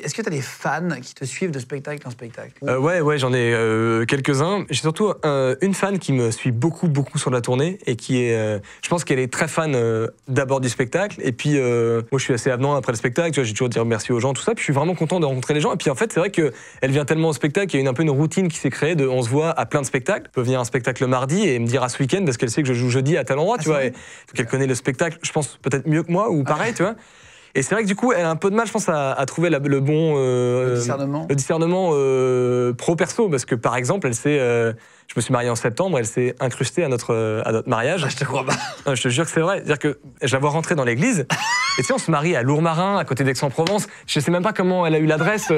est-ce que tu as des fans qui te suivent de spectacle en spectacle? Ouais, j'en ai quelques-uns. J'ai surtout une fan qui me suit beaucoup sur la tournée et qui est, je pense qu'elle est très fan d'abord du spectacle. Et puis, moi, je suis assez avenant après le spectacle. Tu vois, j'ai toujours dit merci aux gens, tout ça. Puis, je suis vraiment content de rencontrer les gens. Et puis, en fait, c'est vrai qu'elle vient tellement au spectacle, il y a un peu une routine qui s'est créée. On se voit à plein de spectacles. Elle peut venir à un spectacle le mardi et me dire à ce week-end parce qu'elle sait que je joue jeudi à tel endroit, tu vois. Et, donc, elle connaît le spectacle, je pense, peut-être mieux que moi ou pareil, tu vois. Et c'est vrai que du coup, elle a un peu de mal, je pense, à trouver le bon discernement pro-perso. Parce que par exemple, elle sait, je me suis marié en septembre, elle s'est incrustée à notre mariage. Je te crois pas. Non, je te jure que c'est vrai. C'est-à-dire que je la vois rentrer dans l'église. Et tu sais, on se marie à Lourmarin, à côté d'Aix-en-Provence. Je sais même pas comment elle a eu l'adresse.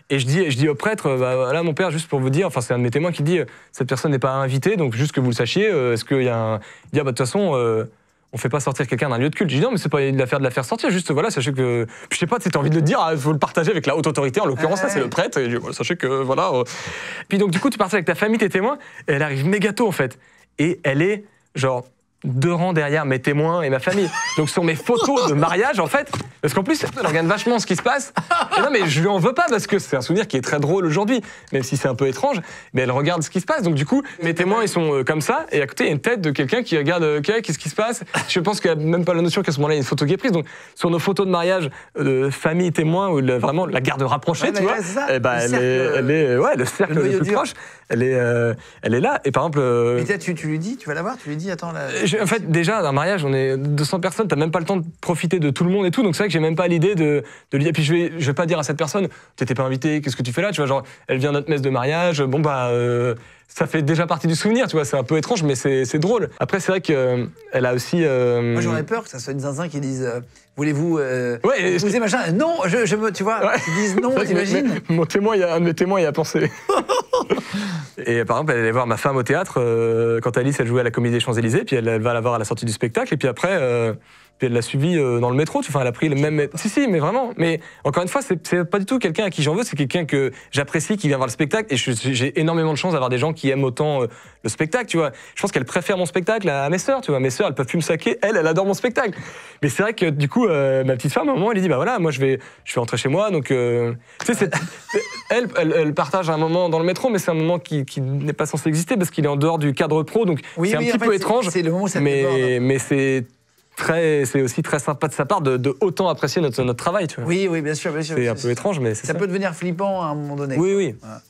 Et je dis au prêtre, bah, voilà mon père, juste pour vous dire, enfin c'est un de mes témoins qui dit, cette personne n'est pas invitée, donc juste que vous le sachiez, est-ce qu'il y a un... Il dit, bah de toute façon... on fait pas sortir quelqu'un d'un lieu de culte. Je dis non, mais c'est pas une affaire de la faire sortir, juste voilà, sachez que. Puis, je sais pas, tu as envie de le dire, il faut le partager avec la haute autorité, en l'occurrence, ça c'est le prêtre, et je dis, voilà, sachez que voilà. Puis donc, du coup, tu partais avec ta famille, tes témoins, et elle arrive méga tôt en fait. Et elle est genre 2 rangs derrière mes témoins et ma famille. Donc sur mes photos de mariage, en fait, parce qu'en plus, elle regarde vachement ce qui se passe. Et non, mais je lui en veux pas parce que c'est un souvenir qui est très drôle aujourd'hui, même si c'est un peu étrange. Mais elle regarde ce qui se passe. Donc du coup, mes témoins, ils sont comme ça. Et à côté, il y a une tête de quelqu'un qui regarde, OK, qu'est-ce qui se passe? Je pense qu'il n'y a même pas la notion qu'à ce moment-là, il y a une photo qui est prise. Donc sur nos photos de mariage, famille, témoins, ou vraiment la garde rapprochée, tu vois, et bah, elle est le cercle le plus proche. Elle est là. Et par exemple. Mais tu lui dis, tu vas la voir, tu lui dis, attends là. En fait, déjà, dans un mariage, on est 200 personnes, t'as même pas le temps de profiter de tout le monde et tout, donc c'est vrai que j'ai même pas l'idée de lui dire. Puis je vais pas dire à cette personne, t'étais pas invité, qu'est-ce que tu fais là, tu vois, genre, elle vient à notre messe de mariage, bon bah, ça fait déjà partie du souvenir, tu vois, c'est un peu étrange, mais c'est drôle. Après, c'est vrai qu'elle a aussi. Moi, j'aurais peur que ça soit une zinzin qui dise. Voulez-vous épouser machin? Non, tu vois, ils disent non, t'imagines? Mon témoin, un de mes témoins y a pensé. Et par exemple, elle allait voir ma femme au théâtre quand Alice, elle jouait à la Comédie des Champs-Élysées, puis elle va la voir à la sortie du spectacle, et puis après, puis elle l'a suivie dans le métro, elle a pris le même... Si, mais vraiment. Mais encore une fois, c'est pas du tout quelqu'un à qui j'en veux, c'est quelqu'un que j'apprécie, qui vient voir le spectacle, et j'ai énormément de chance d'avoir des gens qui aiment autant le spectacle, tu vois. Je pense qu'elle préfère mon spectacle à mes sœurs, tu vois. Mes sœurs, elles peuvent plus me saquer, elle adore mon spectacle. Mais c'est vrai que du coup, ma petite femme, à un moment, elle dit, bah voilà, moi je vais rentrer chez moi, donc... tu sais, elle partage un moment dans le métro, mais c'est un moment qui n'est pas censé exister, parce qu'il est en dehors du cadre pro, donc c'est un petit peu étrange. C'est le moment où ça mais c'est aussi très sympa de sa part de autant apprécier notre travail, tu vois. Oui, bien sûr. C'est un peu étrange, mais c'est ça. Ça peut devenir flippant à un moment donné. Oui. Voilà.